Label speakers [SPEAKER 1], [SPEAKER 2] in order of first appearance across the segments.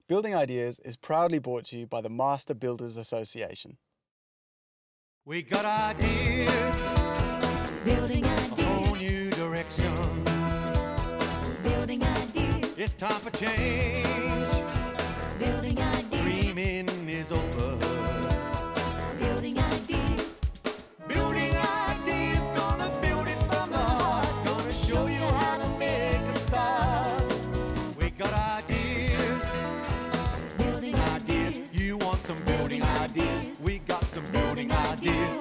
[SPEAKER 1] Building Ideas is proudly brought to you by the Master Builders Association.
[SPEAKER 2] We got ideas,
[SPEAKER 3] Building
[SPEAKER 2] a
[SPEAKER 3] ideas,
[SPEAKER 2] whole new direction.
[SPEAKER 3] building ideas,
[SPEAKER 2] It's time for change.
[SPEAKER 3] building ideas,
[SPEAKER 2] Dreaming is over.
[SPEAKER 3] building ideas,
[SPEAKER 2] Building ideas, gonna build it from the heart. Gonna show you how to make a start. We got ideas,
[SPEAKER 3] building
[SPEAKER 2] ideas.
[SPEAKER 3] ideas,
[SPEAKER 2] You want some building ideas? We got some building ideas.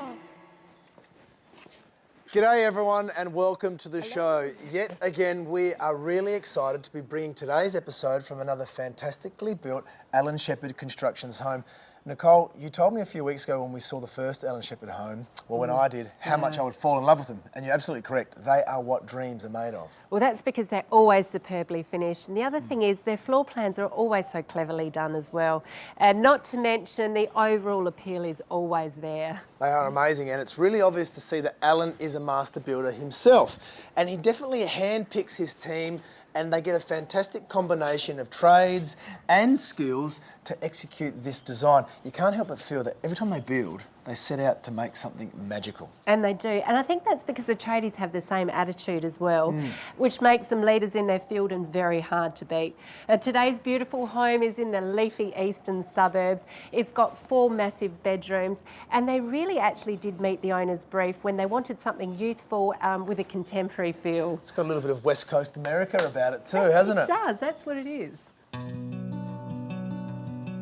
[SPEAKER 4] G'day everyone and welcome to the show. Yet again, we are really excited to be bringing today's episode from another fantastically built Alan Shepherd Constructions home. Nicole, you told me a few weeks ago when we saw the first Alan Shepherd home, well when I did, how much I would fall in love with them. And you're absolutely correct, they are what dreams are made of.
[SPEAKER 5] Well, that's because they're always superbly finished. And the other thing is their floor plans are always so cleverly done as well. And not to mention the overall appeal is always there.
[SPEAKER 4] They are amazing and it's really obvious to see that Alan is a master builder himself. And he definitely handpicks his team and they get a fantastic combination of trades and skills to execute this design. You can't help but feel that every time they build, they set out to make something magical.
[SPEAKER 5] And they do. And I think that's because the tradies have the same attitude as well, which makes them leaders in their field and very hard to beat. Today's beautiful home is in the leafy eastern suburbs. It's got 4 massive bedrooms and they really actually did meet the owner's brief when they wanted something youthful with a contemporary feel.
[SPEAKER 4] It's got a little bit of West Coast America about it too, hasn't it?
[SPEAKER 5] It does, that's what it is.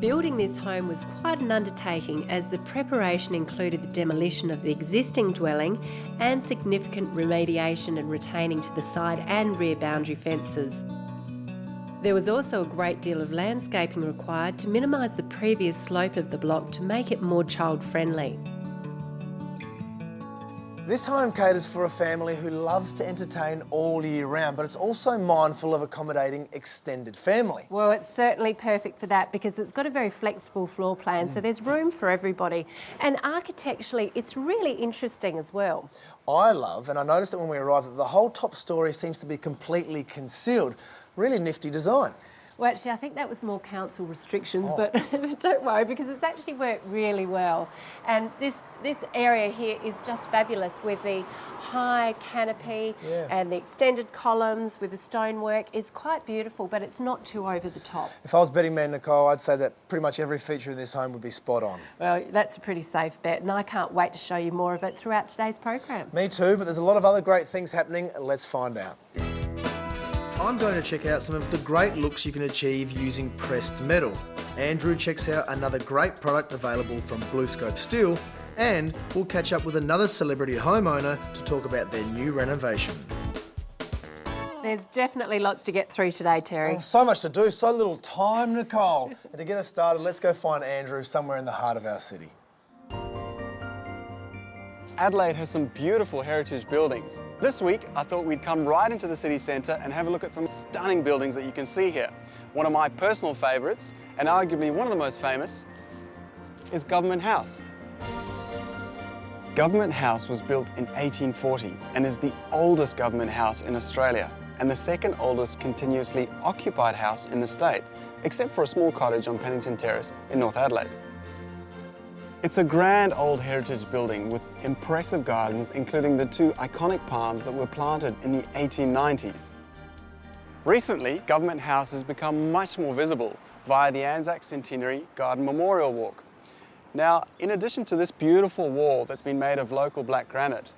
[SPEAKER 5] Building this home was quite an undertaking as the preparation included the demolition of the existing dwelling and significant remediation and retaining to the side and rear boundary fences. There was also a great deal of landscaping required to minimise the previous slope of the block to make it more child-friendly.
[SPEAKER 4] This home caters for a family who loves to entertain all year round, but it's also mindful of accommodating extended family.
[SPEAKER 5] Well, it's certainly perfect for that because it's got a very flexible floor plan, so there's room for everybody. And architecturally, it's really interesting as well.
[SPEAKER 4] I love, and I noticed it when we arrived, that the whole top story seems to be completely concealed. Really nifty design.
[SPEAKER 5] Well, actually, I think that was more council restrictions, but don't worry because it's actually worked really well. And this area here is just fabulous with the high canopy and the extended columns with the stonework. It's quite beautiful, but it's not too over the top.
[SPEAKER 4] If I was betting man, Nicole, I'd say that pretty much every feature in this home would be spot on.
[SPEAKER 5] Well, that's a pretty safe bet, and I can't wait to show you more of it throughout today's program.
[SPEAKER 4] Me too, but there's a lot of other great things happening. Let's find out. I'm going to check out some of the great looks you can achieve using pressed metal. Andrew checks out another great product available from BlueScope Steel, and we'll catch up with another celebrity homeowner to talk about their new renovation.
[SPEAKER 5] There's definitely lots to get through today, Terry.
[SPEAKER 4] Oh, so much to do, so little time, Nicole. And to get us started, let's go find Andrew somewhere in the heart of our city.
[SPEAKER 1] Adelaide has some beautiful heritage buildings. This week, I thought we'd come right into the city centre and have a look at some stunning buildings that you can see here. One of my personal favourites, and arguably one of the most famous, is Government House. Government House was built in 1840 and is the oldest government house in Australia and the second oldest continuously occupied house in the state, except for a small cottage on Pennington Terrace in North Adelaide. It's a grand old heritage building with impressive gardens, including the 2 iconic palms that were planted in the 1890s. Recently, Government House has become much more visible via the Anzac Centenary Garden Memorial Walk. Now, in addition to this beautiful wall that's been made of local black granite,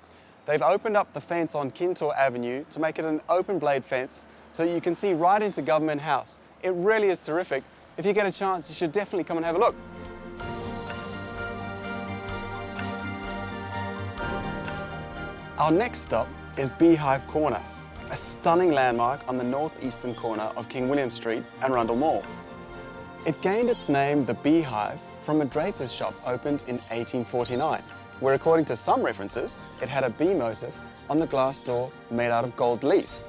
[SPEAKER 1] they've opened up the fence on Kintore Avenue to make it an open blade fence so you can see right into Government House. It really is terrific. If you get a chance, you should definitely come and have a look. Our next stop is Beehive Corner, a stunning landmark on the northeastern corner of King William Street and Rundle Mall. It gained its name, the Beehive, from a draper's shop opened in 1849, where according to some references, it had a bee motif on the glass door made out of gold leaf.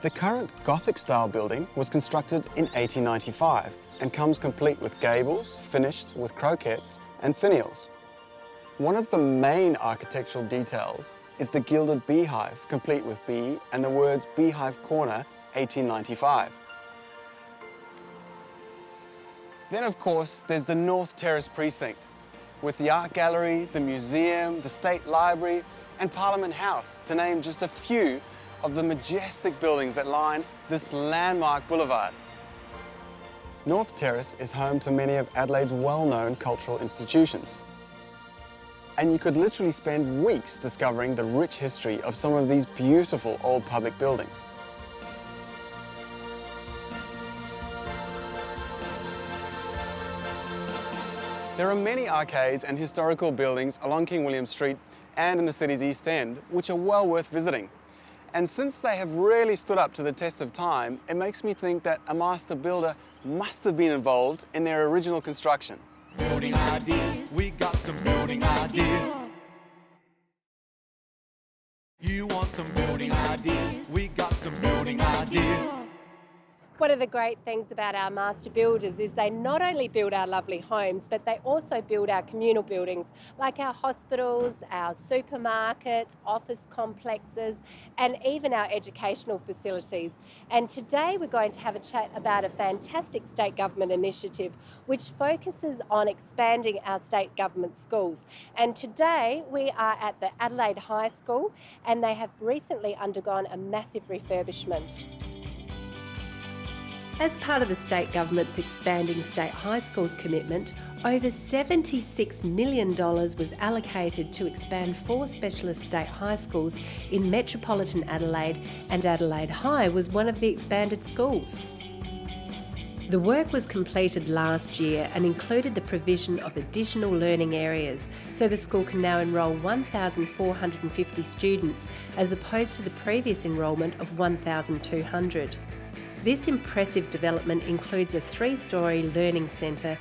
[SPEAKER 1] The current Gothic-style building was constructed in 1895 and comes complete with gables, finished with croquettes and finials. One of the main architectural details is the gilded beehive, complete with bee, and the words Beehive Corner, 1895. Then, of course, there's the North Terrace precinct, with the art gallery, the museum, the State Library, and Parliament House, to name just a few of the majestic buildings that line this landmark boulevard. North Terrace is home to many of Adelaide's well-known cultural institutions. And you could literally spend weeks discovering the rich history of some of these beautiful old public buildings. There are many arcades and historical buildings along King William Street and in the city's East End, which are well worth visiting. And since they have really stood up to the test of time, it makes me think that a master builder must have been involved in their original construction.
[SPEAKER 2] Building ideas, we got some building ideas. You want some building ideas, we got some building ideas.
[SPEAKER 5] One of the great things about our master builders is they not only build our lovely homes, but they also build our communal buildings, like our hospitals, our supermarkets, office complexes, and even our educational facilities. And today we're going to have a chat about a fantastic state government initiative which focuses on expanding our state government schools. And today we are at the Adelaide High School, and they have recently undergone a massive refurbishment. As part of the state government's expanding state high schools commitment, over $76 million was allocated to expand 4 specialist state high schools in metropolitan Adelaide, and Adelaide High was one of the expanded schools. The work was completed last year and included the provision of additional learning areas, so the school can now enrol 1,450 students as opposed to the previous enrolment of 1,200. This impressive development includes a 3-storey learning centre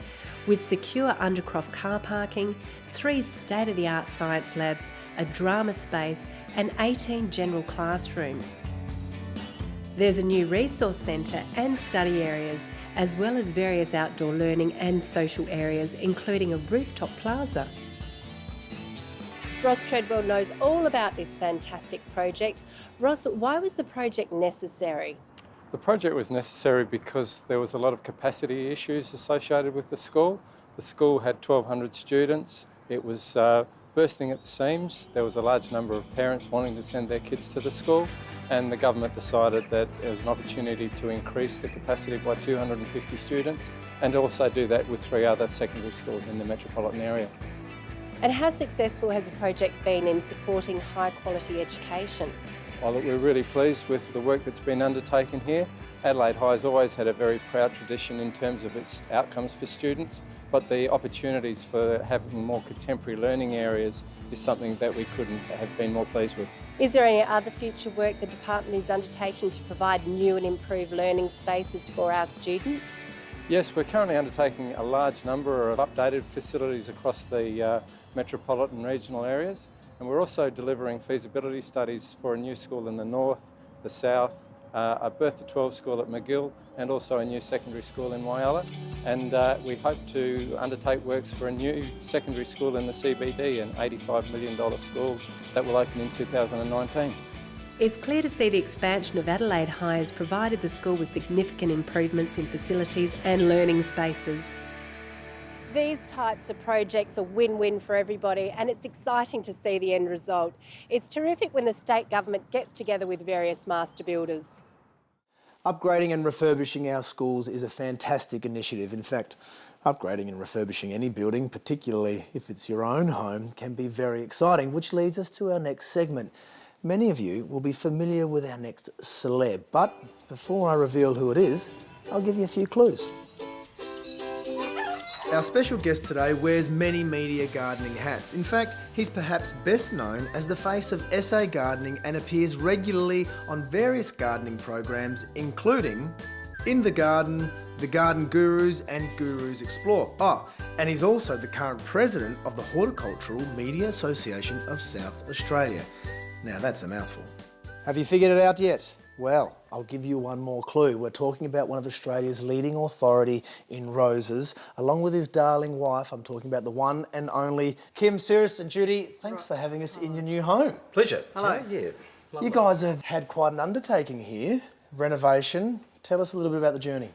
[SPEAKER 5] with secure undercroft car parking, 3 state-of-the-art science labs, a drama space and 18 general classrooms. There's a new resource centre and study areas, as well as various outdoor learning and social areas, including a rooftop plaza. Ross Treadwell knows all about this fantastic project. Ross, why was the project necessary?
[SPEAKER 6] The project was necessary because there was a lot of capacity issues associated with the school. The school had 1,200 students. It was bursting at the seams. There was a large number of parents wanting to send their kids to the school, and the government decided that there was an opportunity to increase the capacity by 250 students and also do that with 3 other secondary schools in the metropolitan area.
[SPEAKER 5] And how successful has the project been in supporting high quality education?
[SPEAKER 6] Well, look, we're really pleased with the work that's been undertaken here. Adelaide High has always had a very proud tradition in terms of its outcomes for students, but the opportunities for having more contemporary learning areas is something that we couldn't have been more pleased with.
[SPEAKER 5] Is there any other future work the department is undertaking to provide new and improved learning spaces for our students?
[SPEAKER 6] Yes, we're currently undertaking a large number of updated facilities across the metropolitan regional areas. And we're also delivering feasibility studies for a new school in the north, the south, a Birth to 12 school at McGill, and also a new secondary school in Whyalla. And we hope to undertake works for a new secondary school in the CBD, an $85 million school that will open in 2019.
[SPEAKER 5] It's clear to see the expansion of Adelaide High has provided the school with significant improvements in facilities and learning spaces. These types of projects are win-win for everybody, and it's exciting to see the end result. It's terrific when the state government gets together with various master builders.
[SPEAKER 4] Upgrading and refurbishing our schools is a fantastic initiative. In fact, upgrading and refurbishing any building, particularly if it's your own home, can be very exciting, which leads us to our next segment. Many of you will be familiar with our next celeb, but before I reveal who it is, I'll give you a few clues. Our special guest today wears many media gardening hats. In fact, he's perhaps best known as the face of SA Gardening and appears regularly on various gardening programs, including In the Garden, The Garden Gurus and Gurus Explore. Oh, and he's also the current president of the Horticultural Media Association of South Australia. Now that's a mouthful. Have you figured it out yet? Well, I'll give you one more clue. We're talking about one of Australia's leading authority in roses, along with his darling wife. I'm talking about the one and only Kim Sirris. And Judy, thanks for having us in your new home.
[SPEAKER 7] Pleasure. Hello. Yeah.
[SPEAKER 4] You guys have had quite an undertaking here, renovation. Tell us a little bit about the journey.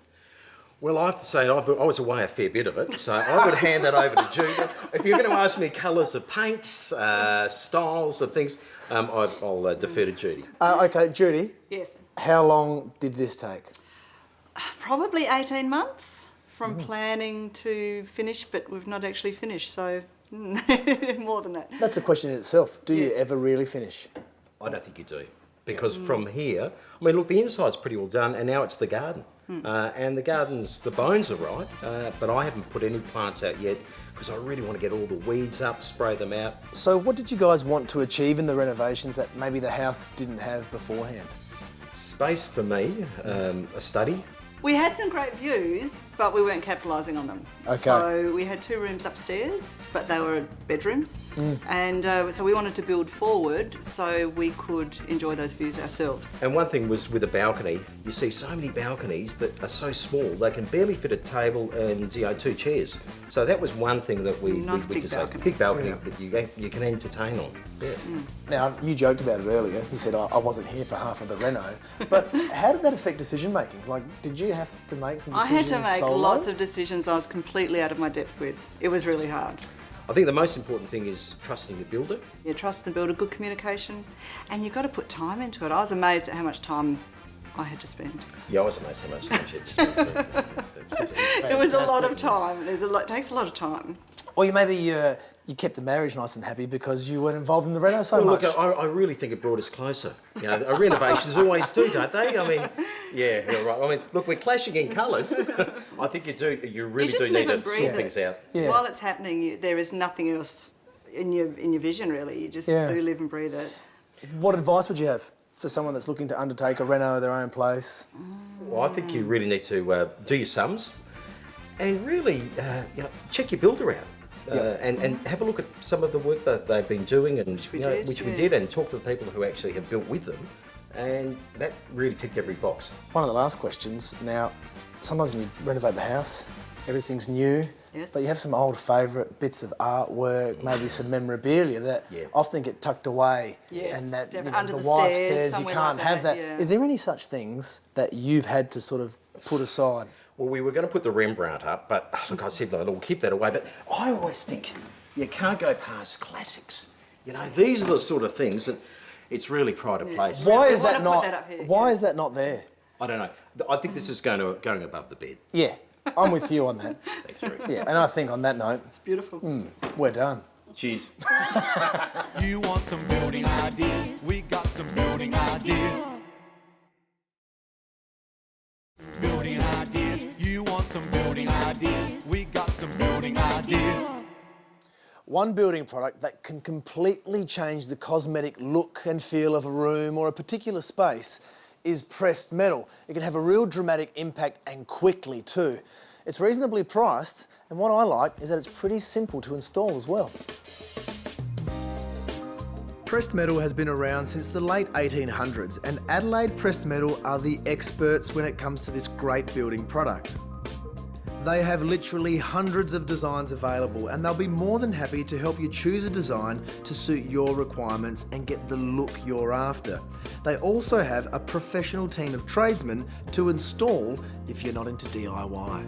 [SPEAKER 7] Well, I have to say, I was away a fair bit of it, so I would hand that over to Judy. If you're going to ask me colours of paints, styles of things, I'll defer to Judy.
[SPEAKER 4] Okay, Judy,
[SPEAKER 8] Yes,
[SPEAKER 4] how long did this take?
[SPEAKER 8] probably 18 months from planning to finish, but we've not actually finished, so more than that.
[SPEAKER 4] That's a question in itself. Do you
[SPEAKER 8] Yes.
[SPEAKER 4] ever really finish?
[SPEAKER 7] I don't think you do. Because from here, I mean, look, the inside's pretty well done, and now it's the garden. And the garden's, the bones are right, but I haven't put any plants out yet because I really want to get all the weeds up, spray them out.
[SPEAKER 4] So what did you guys want to achieve in the renovations that maybe the house didn't have beforehand?
[SPEAKER 7] Space for me, a study.
[SPEAKER 8] We had some great views, but we weren't capitalising on them.
[SPEAKER 4] Okay.
[SPEAKER 8] So we had 2 rooms upstairs, but they were bedrooms. And so we wanted to build forward so we could enjoy those views ourselves.
[SPEAKER 7] And one thing was with a balcony, you see so many balconies that are so small, they can barely fit a table and 2 chairs. So that was one thing that we
[SPEAKER 8] Nice big
[SPEAKER 7] decided.
[SPEAKER 8] balcony.
[SPEAKER 7] Big balcony that you can entertain on. Yeah.
[SPEAKER 4] Now, you joked about it earlier. You said, I wasn't here for half of the reno. But how did that affect decision making? Like, did you have to make some
[SPEAKER 8] I
[SPEAKER 4] decisions
[SPEAKER 8] had to make
[SPEAKER 4] solo?
[SPEAKER 8] lots of decisions I was completely out of my depth with. It was really hard.
[SPEAKER 7] I think the most important thing is trusting the builder.
[SPEAKER 8] You trust the builder, good communication, and you've got to put time into it. I was amazed at how much time I had to spend.
[SPEAKER 7] Yeah, I was amazed how much time she had to spend.
[SPEAKER 8] It was a lot of time. It takes a lot of time.
[SPEAKER 4] Or you kept the marriage nice and happy because you weren't involved in the reno so
[SPEAKER 7] Well,
[SPEAKER 4] much.
[SPEAKER 7] look, I really think it brought us closer. You know, renovations always do, don't they? I mean, yeah, you're right. I mean, look, we're clashing in colours. I think you really
[SPEAKER 8] You just
[SPEAKER 7] do need
[SPEAKER 8] live and
[SPEAKER 7] to
[SPEAKER 8] breathe
[SPEAKER 7] sort things out.
[SPEAKER 4] Yeah.
[SPEAKER 8] While it's happening, there is nothing else in your vision, really. You just
[SPEAKER 4] Yeah.
[SPEAKER 8] do live and breathe it.
[SPEAKER 4] What advice would you have for someone that's looking to undertake a reno of their own place?
[SPEAKER 7] Well, I think you really need to do your sums and really check your builder out. And have a look at some of the work that they've been doing, and
[SPEAKER 8] Which we
[SPEAKER 7] we did, and talk to the people who actually have built with them, and that really ticked every box.
[SPEAKER 4] One of the last questions. Now, sometimes when you renovate the house, everything's new,
[SPEAKER 8] Yes.
[SPEAKER 4] but you have some old favourite bits of artwork, maybe some memorabilia that
[SPEAKER 7] Yeah.
[SPEAKER 4] often get tucked away,
[SPEAKER 8] Yes,
[SPEAKER 4] and that
[SPEAKER 8] definitely. Under
[SPEAKER 4] the
[SPEAKER 8] the
[SPEAKER 4] wife
[SPEAKER 8] stairs,
[SPEAKER 4] says you
[SPEAKER 8] somewhere
[SPEAKER 4] can't
[SPEAKER 8] like
[SPEAKER 4] have
[SPEAKER 8] that,
[SPEAKER 4] that.
[SPEAKER 8] yeah.
[SPEAKER 4] Is there any such things that you've had to sort of put aside?
[SPEAKER 7] Well, we were going to put the Rembrandt up, but look, I said, look, we'll keep that away. But I always think you can't go past classics. You know, these are the sort of things that it's really pride of place.
[SPEAKER 4] Why
[SPEAKER 8] We
[SPEAKER 4] is
[SPEAKER 8] wanna
[SPEAKER 4] that
[SPEAKER 8] put
[SPEAKER 4] not?
[SPEAKER 8] that up here,
[SPEAKER 4] Why
[SPEAKER 8] yeah.
[SPEAKER 4] is that not there?
[SPEAKER 7] I don't know. I think this is going above the bed.
[SPEAKER 4] Yeah, I'm with you on that.
[SPEAKER 7] Thanks, Rick.
[SPEAKER 4] Yeah, and I think on that note,
[SPEAKER 8] It's beautiful.
[SPEAKER 4] we're done.
[SPEAKER 7] Cheers.
[SPEAKER 2] You want some building ideas? We got some building ideas. Building ideas. You want some building ideas? We got some building ideas.
[SPEAKER 4] One building product that can completely change the cosmetic look and feel of a room or a particular space is pressed metal. It can have a real dramatic impact and quickly too. It's reasonably priced, and what I like is that it's pretty simple to install as well. Pressed metal has been around since the late 1800s, and Adelaide Pressed Metal are the experts when it comes to this great building product. They have literally hundreds of designs available, and they'll be more than happy to help you choose a design to suit your requirements and get the look you're after. They also have a professional team of tradesmen to install if you're not into DIY.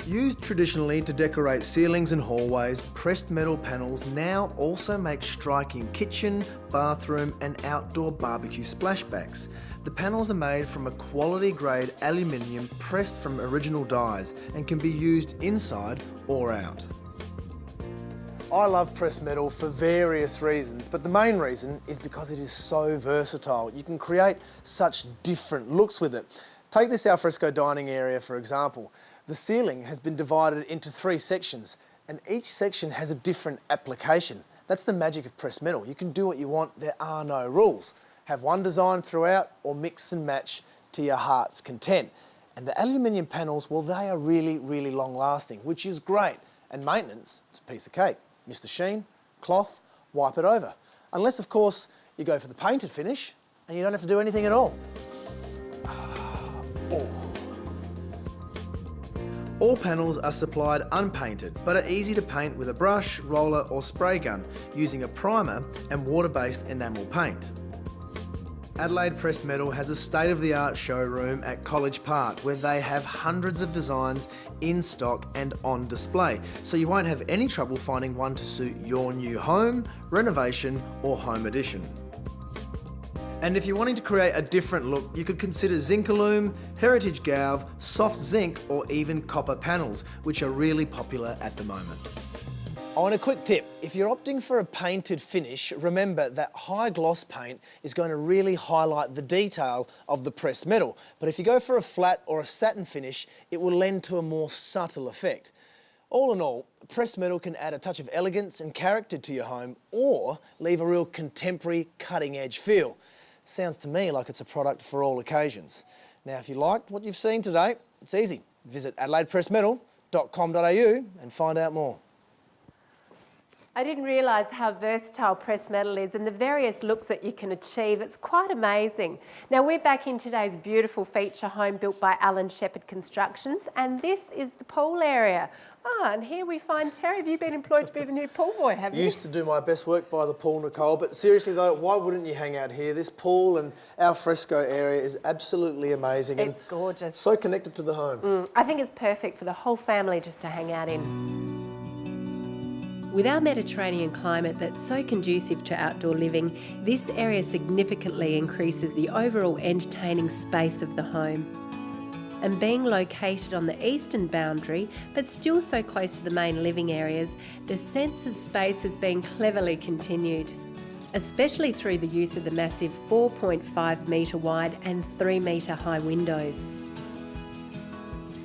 [SPEAKER 4] Used traditionally to decorate ceilings and hallways, pressed metal panels now also make striking kitchen, bathroom and outdoor barbecue splashbacks. The panels are made from a quality grade aluminium pressed from original dies and can be used inside or out. I love pressed metal for various reasons, but the main reason is because it is so versatile. You can create such different looks with it. Take this alfresco dining area for example. The ceiling has been divided into 3 sections, and each section has a different application. That's the magic of pressed metal. You can do what you want, there are no rules. Have one design throughout or mix and match to your heart's content. And the aluminium panels, well, they are really, really long lasting, which is great. And maintenance, it's a piece of cake. Mr. Sheen, cloth, wipe it over. Unless, of course, you go for the painted finish and you don't have to do anything at all. All panels are supplied unpainted, but are easy to paint with a brush, roller or spray gun, using a primer and water-based enamel paint. Adelaide Press Metal has a state-of-the-art showroom at College Park where they have hundreds of designs in stock and on display, so you won't have any trouble finding one to suit your new home, renovation or home addition. And if you're wanting to create a different look, you could consider Zincalume, Heritage Galv, soft zinc or even copper panels, which are really popular at the moment. On a quick tip, if you're opting for a painted finish, remember that high gloss paint is going to really highlight the detail of the pressed metal. But if you go for a flat or a satin finish, it will lend to a more subtle effect. All in all, pressed metal can add a touch of elegance and character to your home or leave a real contemporary, cutting-edge feel. Sounds to me like it's a product for all occasions. Now, if you liked what you've seen today, it's easy. Visit adelaidepressmetal.com.au and find out more.
[SPEAKER 5] I didn't realise how versatile pressed metal is and the various looks that you can achieve. It's quite amazing. Now we're back in today's beautiful feature home built by Alan Shepherd Constructions, and this is the pool area. And here we find Terry. Have you been employed to be the new pool boy, have you?
[SPEAKER 4] Used to do my best work by the pool, Nicole, but seriously though, why wouldn't you hang out here? This pool and al fresco area is absolutely amazing.
[SPEAKER 5] It's gorgeous.
[SPEAKER 4] So connected to the home.
[SPEAKER 5] I think it's perfect for the whole family just to hang out in. With our Mediterranean climate that's so conducive to outdoor living, this area significantly increases the overall entertaining space of the home. And being located on the eastern boundary, but still so close to the main living areas, the sense of space has been cleverly continued, especially through the use of the massive 4.5 metre wide and 3 metre high windows.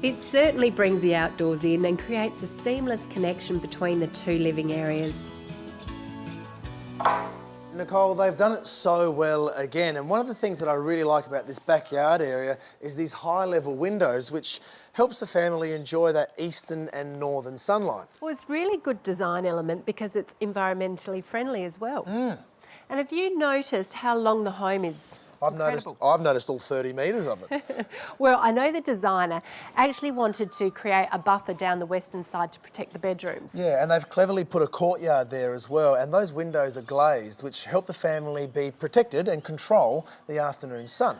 [SPEAKER 5] It certainly brings the outdoors in and creates a seamless connection between the two living areas.
[SPEAKER 4] Nicole, they've done it so well again, and one of the things that I really like about this backyard area is these high-level windows, which helps the family enjoy that eastern and northern sunlight.
[SPEAKER 5] Well, it's really good design element because it's environmentally friendly as well. And have you noticed how long the home is?
[SPEAKER 4] I've noticed all 30 metres of it.
[SPEAKER 5] Well, I know the designer actually wanted to create a buffer down the western side to protect the bedrooms.
[SPEAKER 4] Yeah, and they've cleverly put a courtyard there as well, and those windows are glazed, which help the family be protected and control the afternoon sun.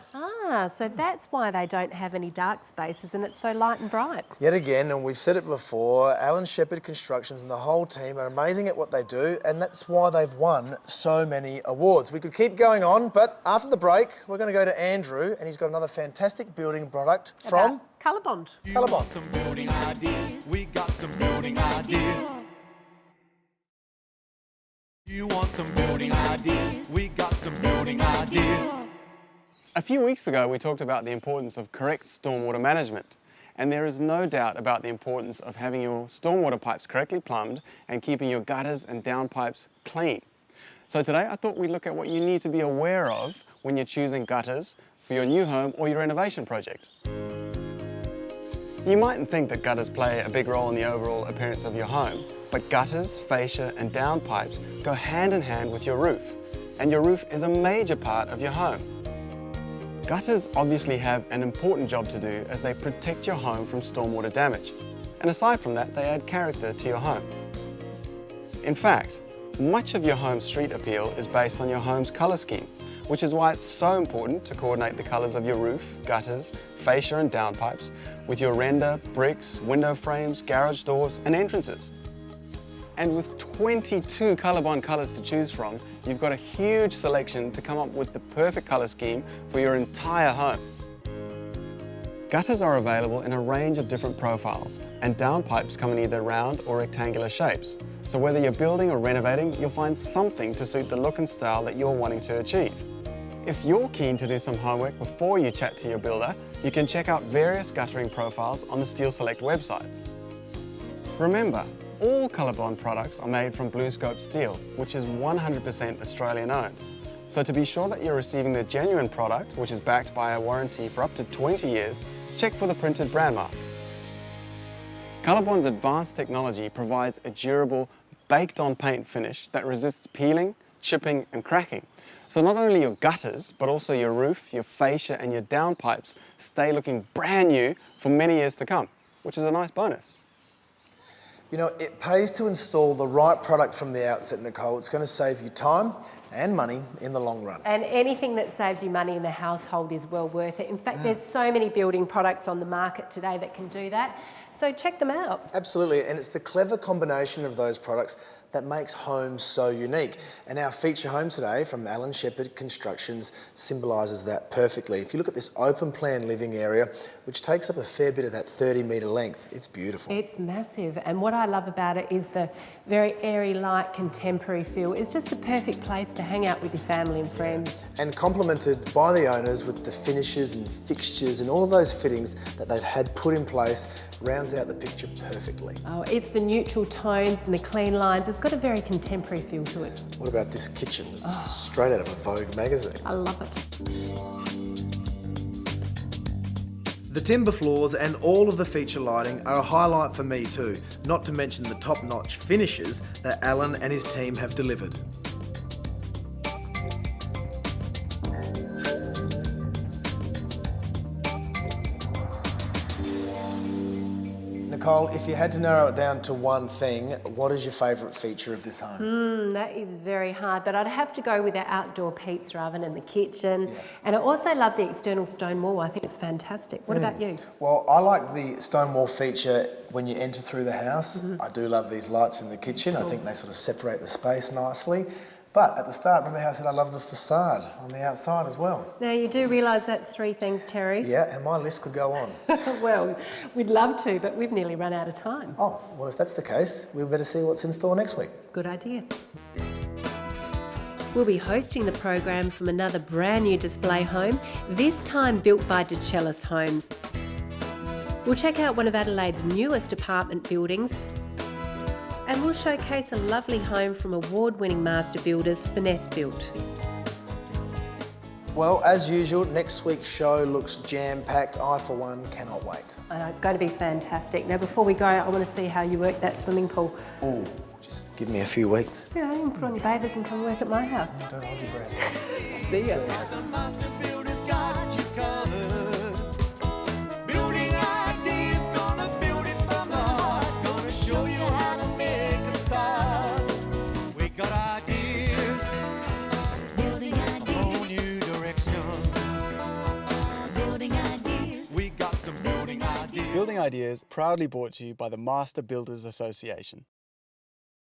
[SPEAKER 5] So that's why they don't have any dark spaces and it's so light and bright.
[SPEAKER 4] Yet again, and we've said it before, Alan Shepherd Constructions and the whole team are amazing at what they do, and that's why they've won so many awards. We could keep going on, but after the break, we're going to go to Andrew, and he's got another fantastic building product from
[SPEAKER 5] Colorbond.
[SPEAKER 2] You want some building ideas? We got some building ideas. You want some building ideas? We got some building ideas.
[SPEAKER 1] A few weeks ago, we talked about the importance of correct stormwater management. And there is no doubt about the importance of having your stormwater pipes correctly plumbed and keeping your gutters and downpipes clean. So today, I thought we'd look at what you need to be aware of when you're choosing gutters for your new home or your renovation project. You mightn't think that gutters play a big role in the overall appearance of your home, but gutters, fascia and downpipes go hand in hand with your roof, and your roof is a major part of your home. Gutters obviously have an important job to do as they protect your home from stormwater damage, and aside from that, they add character to your home. In fact, much of your home's street appeal is based on your home's colour scheme, which is why it's so important to coordinate the colours of your roof, gutters, fascia and downpipes with your render, bricks, window frames, garage doors and entrances. And with 22 Colorbond colours to choose from, you've got a huge selection to come up with the perfect colour scheme for your entire home. Gutters are available in a range of different profiles, and downpipes come in either round or rectangular shapes. So whether you're building or renovating, you'll find something to suit the look and style that you're wanting to achieve. If you're keen to do some homework before you chat to your builder, you can check out various guttering profiles on the Steel Select website. Remember, all Colorbond products are made from BlueScope steel, which is 100% Australian owned. So to be sure that you're receiving the genuine product, which is backed by a warranty for up to 20 years, check for the printed brand mark. Colorbond's advanced technology provides a durable, baked-on paint finish that resists peeling, chipping and cracking. So not only your gutters, but also your roof, your fascia and your downpipes stay looking brand new for many years to come, which is a nice bonus.
[SPEAKER 4] You know, it pays to install the right product from the outset, Nicole. It's going to save you time, and money in the long run.
[SPEAKER 5] And anything that saves you money in the household is well worth it. In fact, there's so many building products on the market today that can do that. So check them out.
[SPEAKER 4] Absolutely, and it's the clever combination of those products that makes homes so unique. And our feature home today from Alan Shepherd Constructions symbolises that perfectly. If you look at this open plan living area, which takes up a fair bit of that 30-metre length, it's beautiful.
[SPEAKER 5] It's massive, and what I love about it is the very airy, light, contemporary feel. It's just the perfect place to hang out with your family and friends.
[SPEAKER 4] And complemented by the owners with the finishes and fixtures and all of those fittings that they've had put in place, rounds out the picture perfectly.
[SPEAKER 5] Oh, it's the neutral tones and the clean lines. It's got a very contemporary feel to it.
[SPEAKER 4] What about this kitchen? It's straight out of a Vogue magazine.
[SPEAKER 5] I love it.
[SPEAKER 4] The timber floors and all of the feature lighting are a highlight for me too, not to mention the top-notch finishes that Alan and his team have delivered. Nicole, if you had to narrow it down to one thing, what is your favourite feature of this home?
[SPEAKER 5] That is very hard, but I'd have to go with our outdoor pizza oven and the kitchen. And I also love the external stone wall. I think it's fantastic. What about you?
[SPEAKER 4] Well, I like the stone wall feature when you enter through the house. I do love these lights in the kitchen. I think they sort of separate the space nicely. But at the start, remember how I said I love the facade on the outside as well?
[SPEAKER 5] Now, you do realise that's 3 things, Terry?
[SPEAKER 4] Yeah, and my list could go on.
[SPEAKER 5] Well, we'd love to, but we've nearly run out of time.
[SPEAKER 4] Oh, well, if that's the case, we better see what's in store next week.
[SPEAKER 5] Good idea. We'll be hosting the program from another brand new display home, this time built by DeChellis Homes. We'll check out one of Adelaide's newest apartment buildings, and we'll showcase a lovely home from award-winning master builders Finesse Built.
[SPEAKER 4] Well, as usual, next week's show looks jam-packed. I, for one, cannot wait.
[SPEAKER 5] I know, it's going to be fantastic. Now, before we go, I want to see how you work that swimming pool.
[SPEAKER 4] Ooh, just give me a few weeks.
[SPEAKER 5] Yeah, you can put on your bathers and come work at my house.
[SPEAKER 4] Don't hold your breath.
[SPEAKER 5] See ya.
[SPEAKER 2] The master builder's got you covered. Building ideas, gonna build it from the heart. Gonna show you how to make a start. We got ideas,
[SPEAKER 3] Building
[SPEAKER 2] a whole
[SPEAKER 3] ideas.
[SPEAKER 2] new direction.
[SPEAKER 3] Building ideas.
[SPEAKER 2] We got some building ideas.
[SPEAKER 1] Building Ideas proudly brought to you by the Master Builders Association.